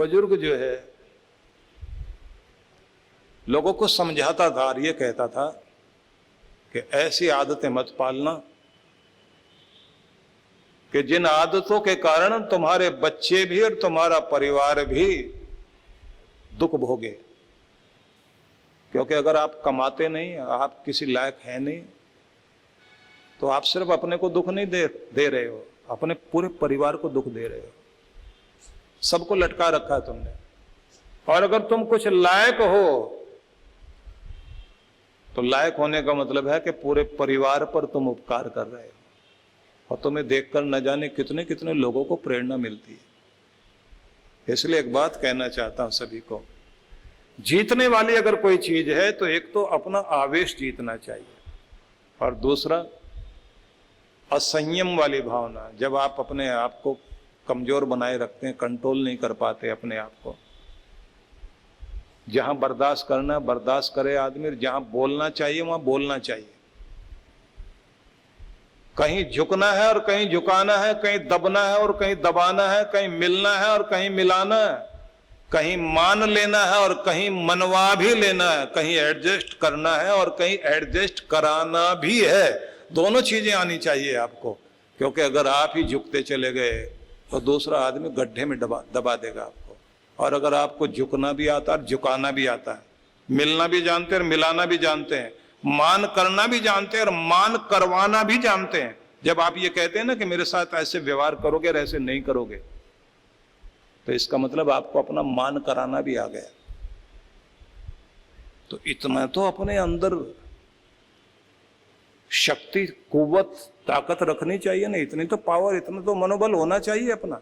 बुजुर्ग जो है लोगों को समझाता था और ये कहता था कि ऐसी आदतें मत पालना कि जिन आदतों के कारण तुम्हारे बच्चे भी और तुम्हारा परिवार भी दुख भोगे। क्योंकि अगर आप कमाते नहीं, आप किसी लायक है नहीं, तो आप सिर्फ अपने को दुख नहीं दे रहे हो, अपने पूरे परिवार को दुख दे रहे हो। सबको लटका रखा है तुमने। और अगर तुम कुछ लायक हो तो लायक होने का मतलब है कि पूरे परिवार पर तुम उपकार कर रहे हो और तुम्हें देखकर न जाने कितने कितने लोगों को प्रेरणा मिलती है। इसलिए एक बात कहना चाहता हूं सभी को, जीतने वाली अगर कोई चीज है तो एक तो अपना आवेश जीतना चाहिए और दूसरा असंयम वाली भावना। जब आप अपने आप को कमजोर बनाए रखते हैं, कंट्रोल नहीं कर पाते अपने आप को, जहां बर्दाश्त करना है बर्दाश्त करे आदमी, जहां बोलना चाहिए वहां बोलना चाहिए। कहीं झुकना है और कहीं झुकाना है, कहीं दबना है और कहीं दबाना है, कहीं मिलना है और कहीं मिलाना है, कहीं मान लेना है और कहीं मनवा भी लेना है, कहीं एडजस्ट करना है और कहीं एडजस्ट कराना भी है। दोनों चीजें आनी चाहिए आपको, क्योंकि अगर आप ही झुकते चले गए तो दूसरा आदमी गड्ढे में दबा देगा आपको। और अगर आपको झुकना भी आता है, झुकाना भी आता है, मिलना भी जानते हैं और मिलाना भी जानते हैं, मान करना भी जानते हैं और मान करवाना भी जानते हैं। जब आप ये कहते हैं ना कि मेरे साथ ऐसे व्यवहार करोगे और ऐसे नहीं करोगे, तो इसका मतलब आपको अपना मान कराना भी आ गया। तो इतना तो अपने अंदर शक्ति, कुव्वत, ताकत रखनी चाहिए ना, इतनी तो पावर, इतना तो मनोबल होना चाहिए अपना,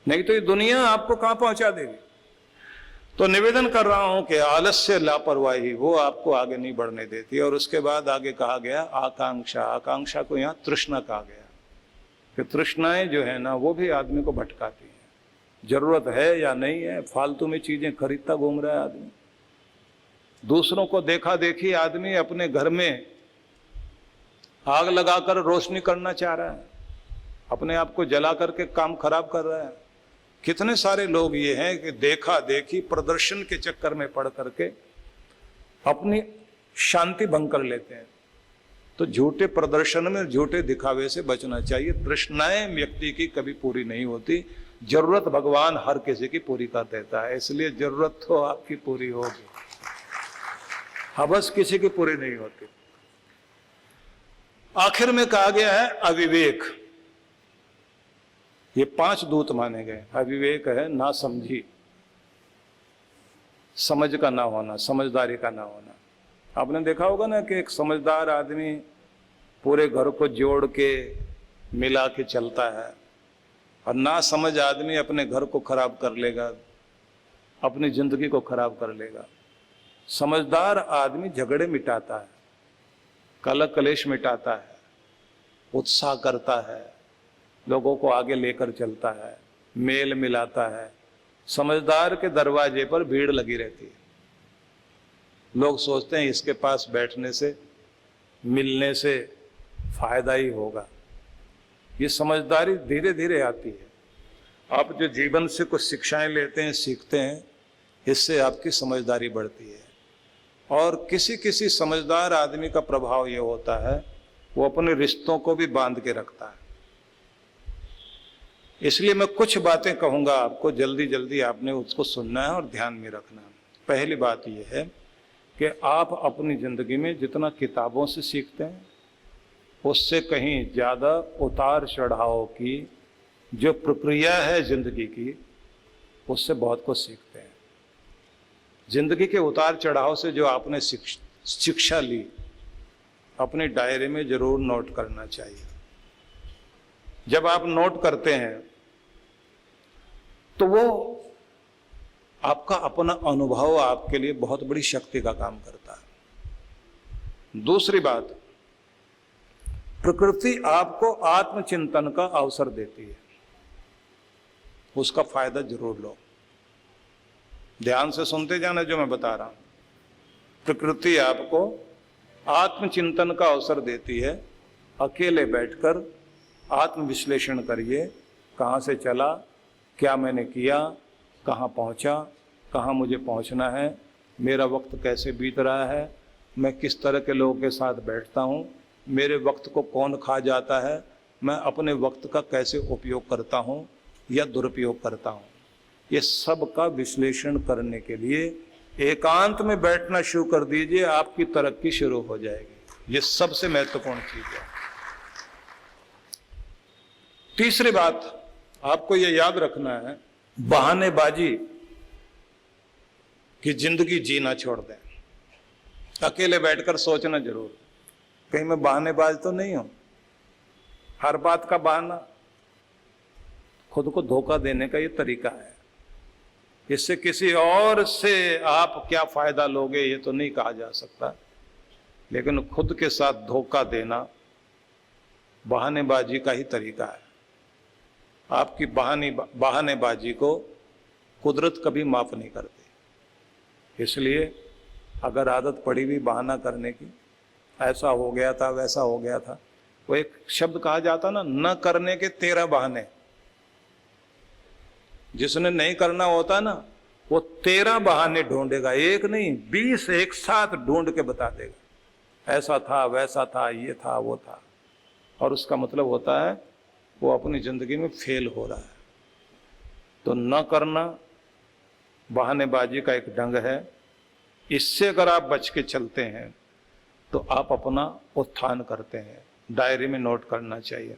नहीं तो ये दुनिया आपको कहां पहुंचा देगी। तो निवेदन कर रहा हूं कि आलस्य, लापरवाही वो आपको आगे नहीं बढ़ने देती। और उसके बाद आगे कहा गया आकांक्षा। आकांक्षा को यहां तृष्णा कहा गया कि तृष्णाएं जो है ना वो भी आदमी को भटकाती हैं। जरूरत है या नहीं है, फालतू में चीजें खरीदता घूम रहा है आदमी। दूसरों को देखा देखी आदमी अपने घर में आग लगाकर रोशनी करना चाह रहा है, अपने आप को जला करके काम खराब कर रहा है। कितने सारे लोग ये हैं कि देखा देखी प्रदर्शन के चक्कर में पड़ करके अपनी शांति भंग कर लेते हैं। तो झूठे प्रदर्शन में, झूठे दिखावे से बचना चाहिए। तृष्णाएं व्यक्ति की कभी पूरी नहीं होती, जरूरत भगवान हर किसी की पूरी कर देता है। इसलिए जरूरत तो आपकी पूरी होगी, हवस किसी की पूरी नहीं होती। आखिर में कहा गया है अविवेक। ये 5 दूत माने गए। अविवेक है ना समझी, समझ का ना होना, समझदारी का ना होना। आपने देखा होगा ना कि एक समझदार आदमी पूरे घर को जोड़ के मिला के चलता है, और ना समझ आदमी अपने घर को खराब कर लेगा, अपनी जिंदगी को खराब कर लेगा। समझदार आदमी झगड़े मिटाता है, कलह कलेश मिटाता है, उत्साह करता है, लोगों को आगे लेकर चलता है, मेल मिलाता है। समझदार के दरवाजे पर भीड़ लगी रहती है। लोग सोचते हैं इसके पास बैठने से, मिलने से फायदा ही होगा। ये समझदारी धीरे धीरे आती है। आप जो जीवन से कुछ शिक्षाएं लेते हैं, सीखते हैं, इससे आपकी समझदारी बढ़ती है। और किसी किसी समझदार आदमी का प्रभाव ये होता है, वो अपने रिश्तों को भी बांध के रखता है। इसलिए मैं कुछ बातें कहूंगा आपको, जल्दी जल्दी आपने उसको सुनना है और ध्यान में रखना है। पहली बात यह है कि आप अपनी जिंदगी में जितना किताबों से सीखते हैं, उससे कहीं ज्यादा उतार चढ़ाव की जो प्रक्रिया है जिंदगी की, उससे बहुत कुछ सीखते हैं। जिंदगी के उतार चढ़ाव से जो आपने शिक्षा ली, अपने डायरी में जरूर नोट करना चाहिए। जब आप नोट करते हैं तो वो आपका अपना अनुभव आपके लिए बहुत बड़ी शक्ति का काम करता है। दूसरी बात, प्रकृति आपको आत्मचिंतन का अवसर देती है, उसका फायदा जरूर लो। ध्यान से सुनते जाना जो मैं बता रहा हूं। प्रकृति आपको आत्मचिंतन का अवसर देती है। अकेले बैठकर आत्मविश्लेषण करिए, कहां से चला, क्या मैंने किया, कहाँ पहुँचा, कहाँ मुझे पहुँचना है, मेरा वक्त कैसे बीत रहा है, मैं किस तरह के लोगों के साथ बैठता हूँ, मेरे वक्त को कौन खा जाता है, मैं अपने वक्त का कैसे उपयोग करता हूँ या दुरुपयोग करता हूँ। ये सब का विश्लेषण करने के लिए एकांत में बैठना शुरू कर दीजिए, आपकी तरक्की शुरू हो जाएगी। ये सबसे महत्वपूर्ण चीज है। तीसरी बात आपको ये याद रखना है, बहानेबाजी की जिंदगी जीना छोड़ दें। अकेले बैठकर सोचना जरूर, कहीं मैं बहानेबाज तो नहीं हूं। हर बात का बहाना खुद को धोखा देने का ये तरीका है। इससे किसी और से आप क्या फायदा लोगे ये तो नहीं कहा जा सकता, लेकिन खुद के साथ धोखा देना बहानेबाजी का ही तरीका है। आपकी बहानेबाजी को कुदरत कभी माफ नहीं करती। इसलिए अगर आदत पड़ी हुई बहाना करने की, ऐसा हो गया था, वैसा हो गया था, वो एक शब्द कहा जाता ना, न करने के 13 बहाने। जिसने नहीं करना होता ना, वो 13 बहाने ढूंढेगा, एक नहीं 20 एक साथ ढूंढ के बता देगा, ऐसा था, वैसा था, ये था, वो था। और उसका मतलब होता है वो अपनी जिंदगी में फेल हो रहा है। तो न करना बहानेबाजी का एक ढंग है। इससे अगर आप बच के चलते हैं तो आप अपना उत्थान करते हैं। डायरी में नोट करना चाहिए।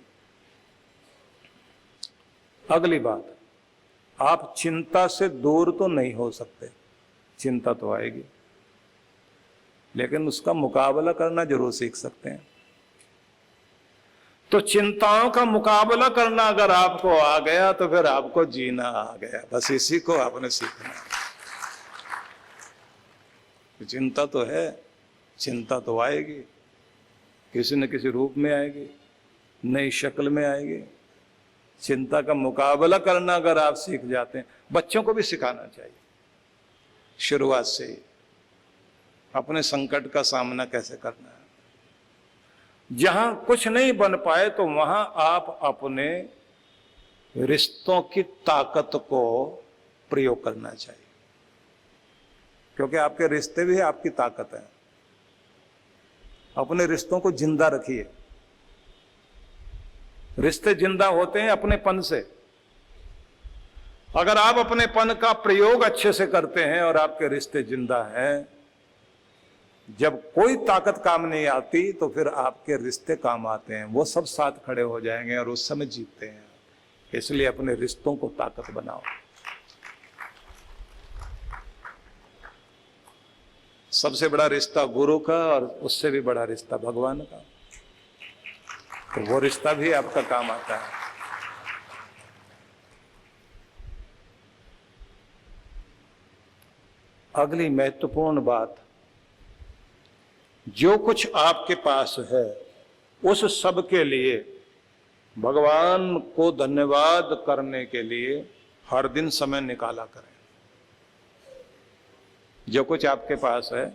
अगली बात, आप चिंता से दूर तो नहीं हो सकते, चिंता तो आएगी, लेकिन उसका मुकाबला करना जरूर सीख सकते हैं। तो चिंताओं का मुकाबला करना अगर आपको आ गया तो फिर आपको जीना आ गया। बस इसी को आपने सीखना है। चिंता तो है, चिंता तो आएगी, किसी न किसी रूप में आएगी, नई शक्ल में आएगी। चिंता का मुकाबला करना अगर आप सीख जाते हैं, बच्चों को भी सिखाना चाहिए शुरुआत से ही, अपने संकट का सामना कैसे करना है। जहां कुछ नहीं बन पाए तो वहां आप अपने रिश्तों की ताकत को प्रयोग करना चाहिए, क्योंकि आपके रिश्ते भी आपकी ताकत है। अपने रिश्तों को जिंदा रखिए। रिश्ते जिंदा होते हैं अपनेपन से। अगर आप अपनेपन का प्रयोग अच्छे से करते हैं और आपके रिश्ते जिंदा हैं, जब कोई ताकत काम नहीं आती तो फिर आपके रिश्ते काम आते हैं। वो सब साथ खड़े हो जाएंगे और उस समय जीतते हैं। इसलिए अपने रिश्तों को ताकत बनाओ। सबसे बड़ा रिश्ता गुरु का और उससे भी बड़ा रिश्ता भगवान का, तो वो रिश्ता भी आपका काम आता है। अगली महत्वपूर्ण बात, जो कुछ आपके पास है उस सब के लिए भगवान को धन्यवाद करने के लिए हर दिन समय निकाला करें। जो कुछ आपके पास है,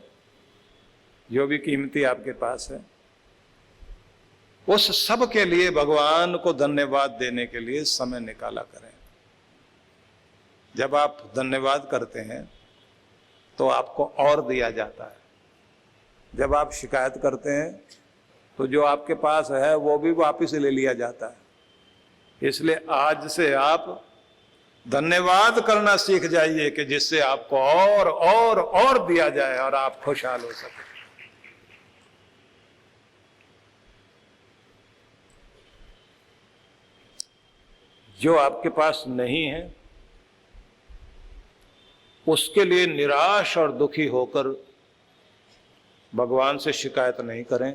जो भी कीमती आपके पास है, उस सब के लिए भगवान को धन्यवाद देने के लिए समय निकाला करें। जब आप धन्यवाद करते हैं तो आपको और दिया जाता है। जब आप शिकायत करते हैं तो जो आपके पास है वो भी वापस ले लिया जाता है। इसलिए आज से आप धन्यवाद करना सीख जाइए कि जिससे आपको और दिया जाए और आप खुशहाल हो सके। जो आपके पास नहीं है उसके लिए निराश और दुखी होकर भगवान से शिकायत नहीं करें।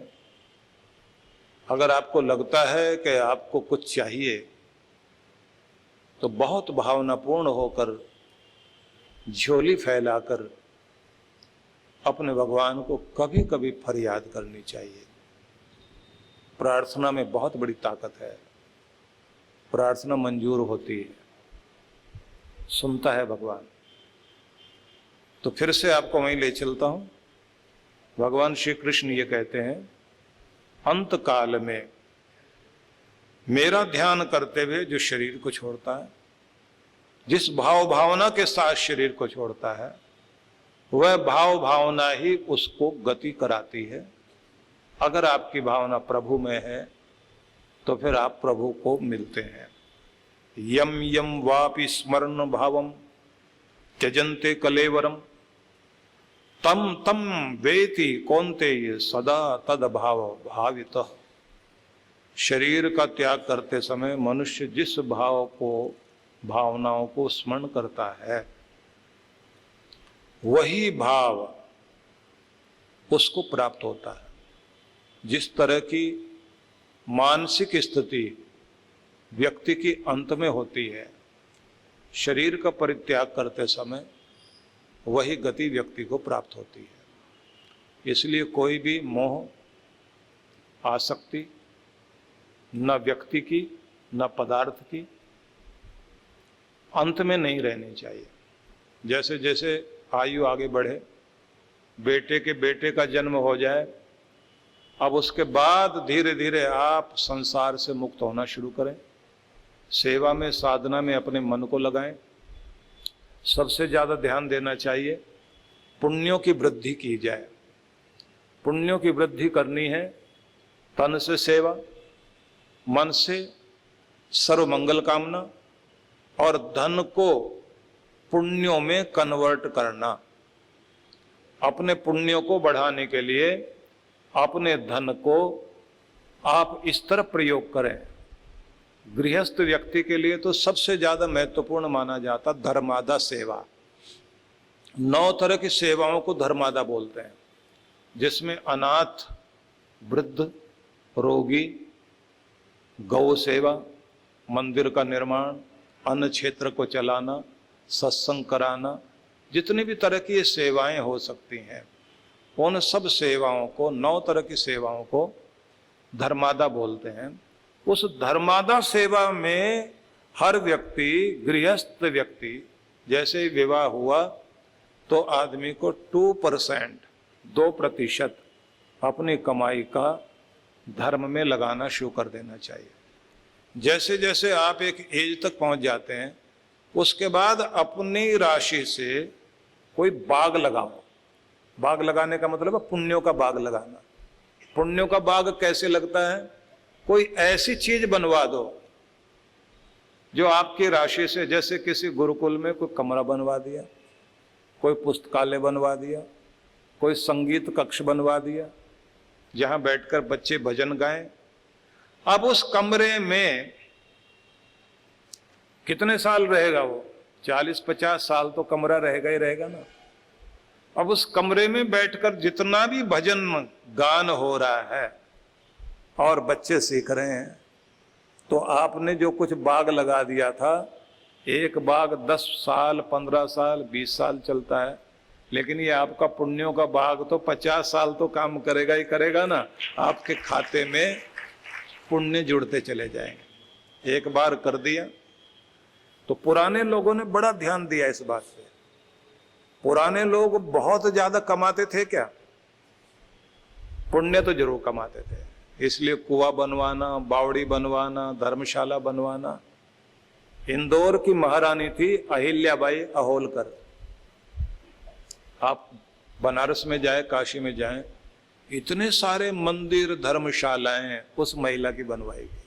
अगर आपको लगता है कि आपको कुछ चाहिए तो बहुत भावनापूर्ण होकर झोली फैलाकर अपने भगवान को कभी कभी फरियाद करनी चाहिए। प्रार्थना में बहुत बड़ी ताकत है। प्रार्थना मंजूर होती है, सुनता है भगवान। तो फिर से आपको वहीं ले चलता हूं। भगवान श्री कृष्ण ये कहते हैं, अंत काल में मेरा ध्यान करते हुए जो शरीर को छोड़ता है जिस भाव भावना के साथ शरीर को छोड़ता है वह भाव भावना ही उसको गति कराती है। अगर आपकी भावना प्रभु में है तो फिर आप प्रभु को मिलते हैं। यम यम वापि स्मरण भावम त्यजन्ते कलेवरम तम तम वेति कौन्तेय सदा तद भाव भावितः। शरीर का त्याग करते समय मनुष्य जिस भाव को भावनाओं को स्मरण करता है वही भाव उसको प्राप्त होता है। जिस तरह की मानसिक स्थिति व्यक्ति की अंत में होती है शरीर का परित्याग करते समय वही गति व्यक्ति को प्राप्त होती है। इसलिए कोई भी मोह आसक्ति न व्यक्ति की न पदार्थ की अंत में नहीं रहनी चाहिए। जैसे जैसे आयु आगे बढ़े, बेटे के बेटे का जन्म हो जाए, अब उसके बाद धीरे धीरे आप संसार से मुक्त होना शुरू करें, सेवा में साधना में अपने मन को लगाएं। सबसे ज़्यादा ध्यान देना चाहिए पुण्यों की वृद्धि की जाए। पुण्यों की वृद्धि करनी है तन से सेवा, मन से सर्व मंगल कामना और धन को पुण्यों में कन्वर्ट करना। अपने पुण्यों को बढ़ाने के लिए अपने धन को आप इस तरह प्रयोग करें। गृहस्थ व्यक्ति के लिए तो सबसे ज्यादा महत्वपूर्ण माना जाता धर्मादा सेवा। 9 तरह की सेवाओं को धर्मादा बोलते हैं, जिसमें अनाथ, वृद्ध, रोगी, गौ सेवा, मंदिर का निर्माण, अन्न क्षेत्र को चलाना, सत्संग कराना, जितनी भी तरह की ये सेवाएं हो सकती हैं उन सब सेवाओं को 9 तरह की सेवाओं को धर्मादा बोलते हैं। उस धर्मादा सेवा में हर व्यक्ति, गृहस्थ व्यक्ति, जैसे विवाह हुआ तो आदमी को 2% अपनी कमाई का धर्म में लगाना शुरू कर देना चाहिए। जैसे जैसे आप एक एज तक पहुंच जाते हैं उसके बाद अपनी राशि से कोई बाग लगाओ। बाग लगाने का मतलब है पुण्यों का बाग लगाना। पुण्यों का बाग कैसे लगता है? कोई ऐसी चीज बनवा दो जो आपकी राशि से, जैसे किसी गुरुकुल में कोई कमरा बनवा दिया, कोई पुस्तकालय बनवा दिया, कोई संगीत कक्ष बनवा दिया जहां बैठकर बच्चे भजन गाएं। अब उस कमरे में कितने साल रहेगा वो? 40-50 साल तो कमरा रहेगा ही रहेगा ना। अब उस कमरे में बैठकर जितना भी भजन गान हो रहा है और बच्चे सीख रहे हैं, तो आपने जो कुछ बाग लगा दिया था, एक बाग 10 साल, 15 साल, 20 साल चलता है, लेकिन ये आपका पुण्यों का बाग तो 50 साल तो काम करेगा ही करेगा ना। आपके खाते में पुण्य जुड़ते चले जाएंगे। एक बार कर दिया तो पुराने लोगों ने बड़ा ध्यान दिया इस बात से। पुराने लोग बहुत ज्यादा कमाते थे क्या? पुण्य तो जरूर कमाते थे, इसलिए कुआं बनवाना, बावड़ी बनवाना, धर्मशाला बनवाना। इंदौर की महारानी थी अहिल्याबाई अहोलकर। आप बनारस में जाए, काशी में जाएं, इतने सारे मंदिर, धर्मशालाएं उस महिला की बनवाई गई।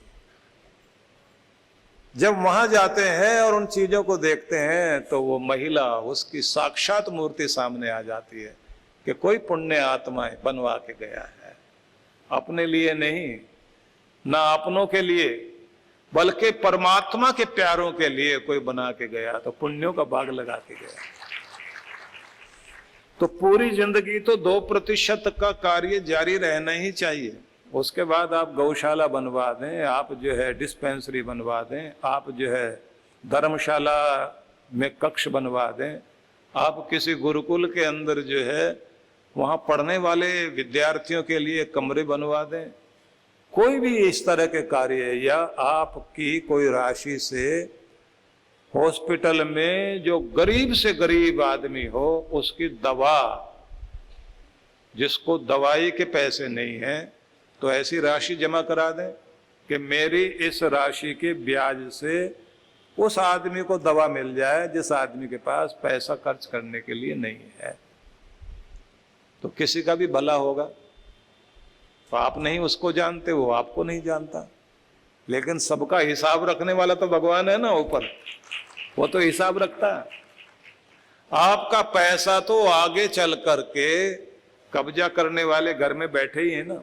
जब वहां जाते हैं और उन चीजों को देखते हैं तो वो महिला, उसकी साक्षात मूर्ति सामने आ जाती है कि कोई पुण्य आत्मा बनवा के गया है। अपने लिए नहीं, ना अपनों के लिए, बल्कि परमात्मा के प्यारों के लिए कोई बना के गया, तो पुण्यों का बाग लगा के गया। तो पूरी जिंदगी तो 2% का कार्य जारी रहना ही चाहिए। उसके बाद आप गौशाला बनवा दें, आप जो है डिस्पेंसरी बनवा दें, आप जो है धर्मशाला में कक्ष बनवा दें, आप किसी गुरुकुल के अंदर जो है वहाँ पढ़ने वाले विद्यार्थियों के लिए कमरे बनवा दें। कोई भी इस तरह के कार्य, या आपकी कोई राशि से हॉस्पिटल में जो गरीब से गरीब आदमी हो उसकी दवा, जिसको दवाई के पैसे नहीं है, तो ऐसी राशि जमा करा दें कि मेरी इस राशि के ब्याज से उस आदमी को दवा मिल जाए जिस आदमी के पास पैसा खर्च करने के लिए नहीं है, तो किसी का भी भला होगा। तो आप नहीं उसको जानते, वो आपको नहीं जानता, लेकिन सबका हिसाब रखने वाला तो भगवान है ना ऊपर, वो तो हिसाब रखता है। आपका पैसा तो आगे चल करके कब्जा करने वाले घर में बैठे ही है ना,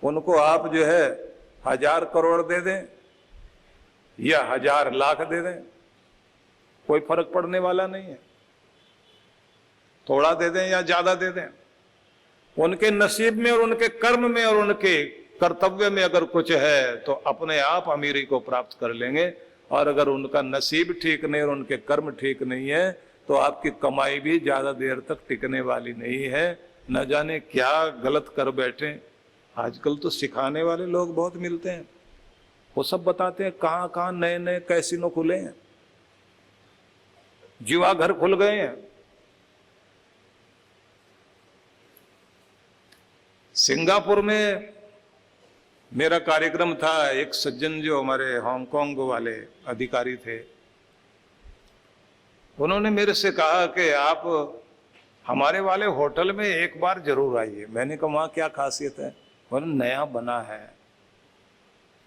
उनको आप जो है 1000 करोड़ दे दें या 1000 लाख दे दें, कोई फर्क पड़ने वाला नहीं है। थोड़ा दे दें या ज्यादा दे दें, उनके नसीब में और उनके कर्म में और उनके कर्तव्य में अगर कुछ है तो अपने आप अमीरी को प्राप्त कर लेंगे। और अगर उनका नसीब ठीक नहीं और उनके कर्म ठीक नहीं है तो आपकी कमाई भी ज्यादा देर तक टिकने वाली नहीं है। न जाने क्या गलत कर बैठे। आजकल तो सिखाने वाले लोग बहुत मिलते हैं, वो सब बताते हैं कहां कहां नए नए कैसीनो खुले हैं, जुआ घर खुल गए हैं। सिंगापुर में मेरा कार्यक्रम था, एक सज्जन जो हमारे हांगकांग वाले अधिकारी थे, उन्होंने मेरे से कहा कि आप हमारे वाले होटल में एक बार जरूर आइए। मैंने कहा वहां क्या खासियत है? बोले नया बना है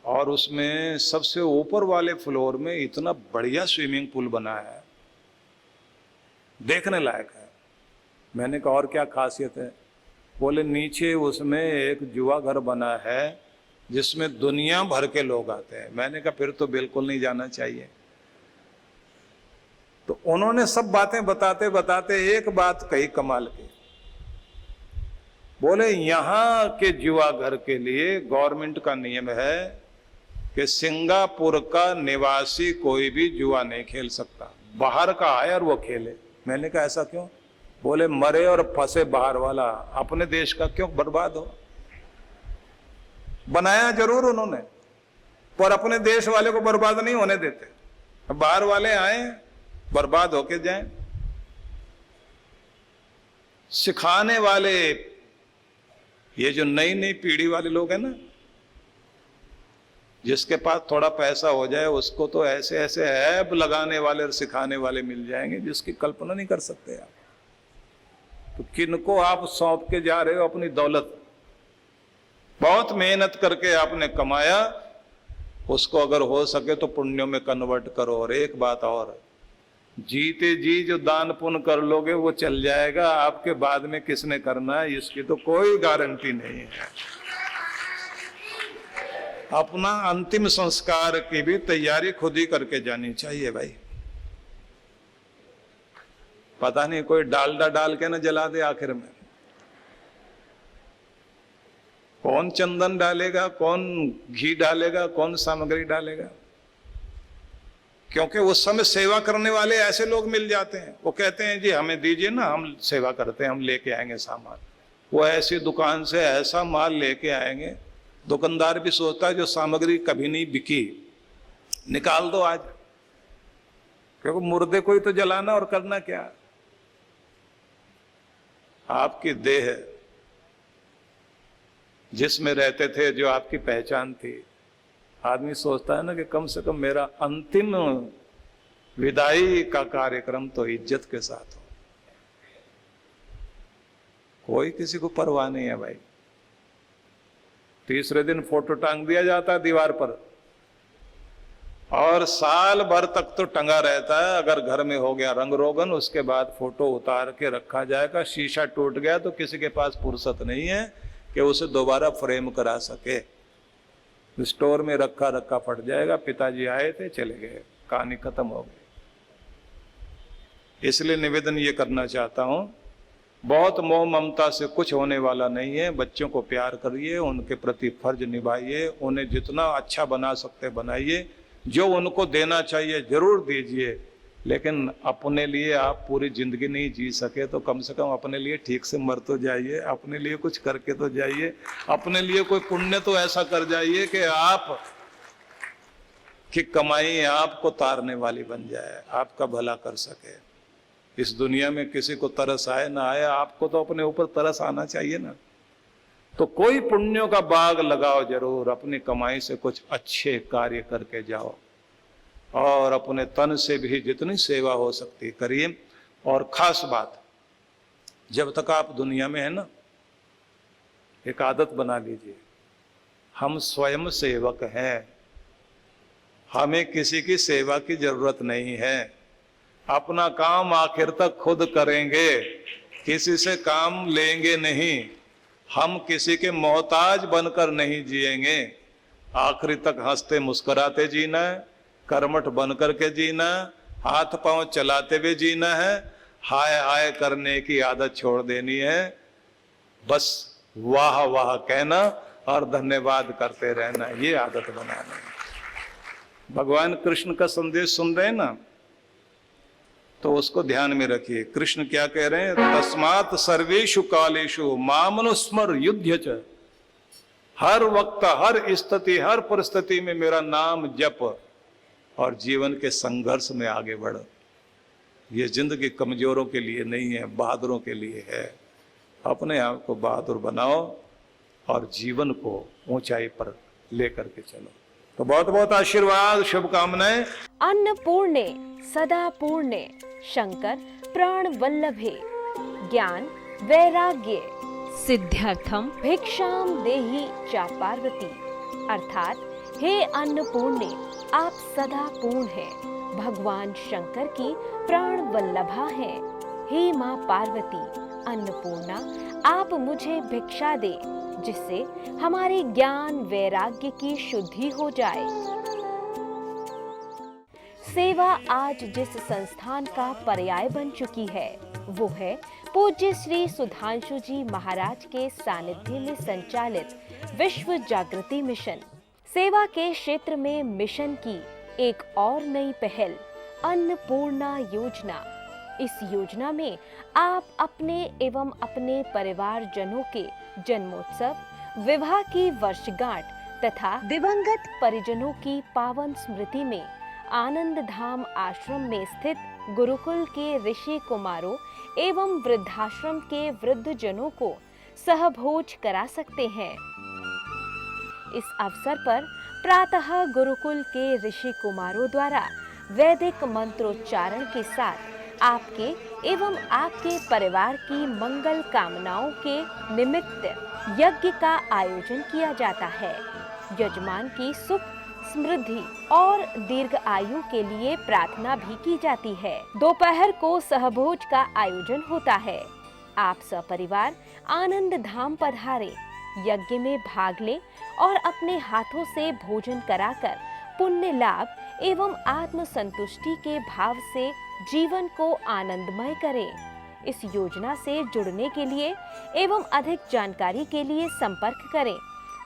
और उसमें सबसे ऊपर वाले फ्लोर में इतना बढ़िया स्विमिंग पूल बना है, देखने लायक है। मैंने कहा और क्या खासियत है? बोले नीचे उसमें एक जुआ घर बना है जिसमें दुनिया भर के लोग आते हैं। मैंने कहा फिर तो बिल्कुल नहीं जाना चाहिए। तो उन्होंने सब बातें बताते बताते एक बात कही कमाल की। बोले यहां के जुआ घर के लिए गवर्नमेंट का नियम है कि सिंगापुर का निवासी कोई भी जुआ नहीं खेल सकता, बाहर का आए और वो खेले। मैंने कहा ऐसा क्यों? बोले मरे और फंसे बाहर वाला अपने देश का क्यों बर्बाद हो। बनाया जरूर उन्होंने, पर अपने देश वाले को बर्बाद नहीं होने देते। बाहर वाले आए बर्बाद होके जाएं। सिखाने वाले ये जो नई नई पीढ़ी वाले लोग हैं ना, जिसके पास थोड़ा पैसा हो जाए उसको तो ऐसे ऐसे ऐब लगाने वाले और सिखाने वाले मिल जाएंगे जिसकी कल्पना नहीं कर सकते आप। तो किनको आप सौंप के जा रहे हो अपनी दौलत? बहुत मेहनत करके आपने कमाया, उसको अगर हो सके तो पुण्यों में कन्वर्ट करो। और एक बात और, जीते जी जो दान पुण्य कर लोगे वो चल जाएगा, आपके बाद में किसने करना है इसकी तो कोई गारंटी नहीं है। अपना अंतिम संस्कार की भी तैयारी खुद ही करके जानी चाहिए भाई। पता नहीं कोई डालडा डाल के ना जला दे आखिर में। कौन चंदन डालेगा, कौन घी डालेगा, कौन सामग्री डालेगा? क्योंकि उस समय सेवा करने वाले ऐसे लोग मिल जाते हैं, वो कहते हैं जी हमें दीजिए ना, हम सेवा करते हैं, हम लेके आएंगे सामान। वो ऐसी दुकान से ऐसा माल लेके आएंगे, दुकानदार भी सोचता है जो सामग्री कभी नहीं बिकी निकाल दो आज, क्योंकि मुर्दे को ही तो जलाना और करना क्या। आपकी देह जिसमें रहते थे, जो आपकी पहचान थी, आदमी सोचता है ना कि कम से कम मेरा अंतिम विदाई का कार्यक्रम तो इज्जत के साथ हो। कोई किसी को परवाह नहीं है भाई। तीसरे दिन फोटो टांग दिया जाता है दीवार पर और साल भर तक तो टंगा रहता है। अगर घर में हो गया रंग रोगन, उसके बाद फोटो उतार के रखा जाएगा। शीशा टूट गया तो किसी के पास फुर्सत नहीं है कि उसे दोबारा फ्रेम करा सके। स्टोर में रखा रखा फट जाएगा। पिताजी आए थे, चले गए, कहानी खत्म हो गई। इसलिए निवेदन ये करना चाहता हूं, बहुत मोह ममता से कुछ होने वाला नहीं है। बच्चों को प्यार करिए, उनके प्रति फर्ज निभाइए, उन्हें जितना अच्छा बना सकते बनाइए, जो उनको देना चाहिए जरूर दीजिए। लेकिन अपने लिए आप पूरी जिंदगी नहीं जी सके तो कम से कम अपने लिए ठीक से मर तो जाइए, अपने लिए कुछ करके तो जाइए, अपने लिए कोई पुण्य तो ऐसा कर जाइए कि आप की कमाई आपको तारने वाली बन जाए, आपका भला कर सके। इस दुनिया में किसी को तरस आए ना आए, आपको तो अपने ऊपर तरस आना चाहिए ना। तो कोई पुण्यों का बाग लगाओ जरूर, अपनी कमाई से कुछ अच्छे कार्य करके जाओ। और अपने तन से भी जितनी सेवा हो सकती करिए। और खास बात, जब तक आप दुनिया में है ना, एक आदत बना लीजिए, हम स्वयं सेवक हैं, हमें किसी की सेवा की जरूरत नहीं है। अपना काम आखिर तक खुद करेंगे, किसी से काम लेंगे नहीं। हम किसी के मोहताज बनकर नहीं जिएंगे, आखिरी तक हंसते मुस्कुराते जीना है, कर्मठ बन करके जीना, हाथ पांव चलाते हुए जीना है, हाय हाय करने की आदत छोड़ देनी है। बस वाह वाह कहना और धन्यवाद करते रहना, ये आदत बनाना है। भगवान कृष्ण का संदेश सुन रहे हैं ना, तो उसको ध्यान में रखिए। कृष्ण क्या कह रहे हैं? तस्मात् सर्वेषु कालेषु मामनुस्मर युध्य च। हर वक्त, हर स्थिति, हर परिस्थिति में मेरा नाम जप और जीवन के संघर्ष में आगे बढ़। ये जिंदगी कमजोरों के लिए नहीं है, बहादुरों के लिए है। अपने आप को बहादुर बनाओ और जीवन को ऊंचाई पर लेकर के चलो। तो बहुत बहुत आशीर्वाद, शुभकामनाएं। अन्नपूर्णे सदा पूर्णे शंकर प्राण वल्लभे ज्ञान वैराग्य सिद्ध्यर्थम भिक्षाम देहि चा पार्वती। अर्थात हे अन्नपूर्णे, आप सदा पूर्ण हैं, भगवान शंकर की प्राण वल्लभा हैं। हे माँ पार्वती अन्नपूर्णा, आप मुझे भिक्षा दे जिससे हमारे ज्ञान वैराग्य की शुद्धि हो जाए। सेवा आज जिस संस्थान का पर्याय बन चुकी है वो है पूज्य श्री सुधांशु जी महाराज के सानिध्य में संचालित विश्व जागृति मिशन। सेवा के क्षेत्र में मिशन की एक और नई पहल अन्नपूर्णा योजना। इस योजना में आप अपने एवं अपने परिवार जनों के जन्मोत्सव, विवाह की वर्षगांठ तथा दिवंगत परिजनों की पावन स्मृति में आनंद धाम आश्रम में स्थित गुरुकुल के ऋषि कुमारों एवं वृद्धाश्रम के वृद्ध जनों को सहभोज करा सकते हैं। इस अवसर पर प्रातः गुरुकुल के ऋषि कुमारों द्वारा वैदिक मंत्रोच्चारण के साथ आपके एवं आपके परिवार की मंगल कामनाओं के निमित्त यज्ञ का आयोजन किया जाता है। यजमान की सुख, समृद्धि और दीर्घ आयु के लिए प्रार्थना भी की जाती है। दोपहर को सहभोज का आयोजन होता है। आप सपरिवार आनंद धाम पधारे, यज्ञ में भाग लें और अपने हाथों से भोजन कराकर पुण्य लाभ एवं आत्म संतुष्टि के भाव से जीवन को आनंदमय करें। इस योजना से जुड़ने के लिए एवं अधिक जानकारी के लिए संपर्क करें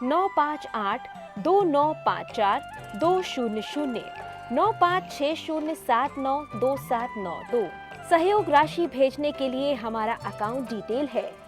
9582954200 9560792792। सहयोग राशि भेजने के लिए हमारा अकाउंट डिटेल है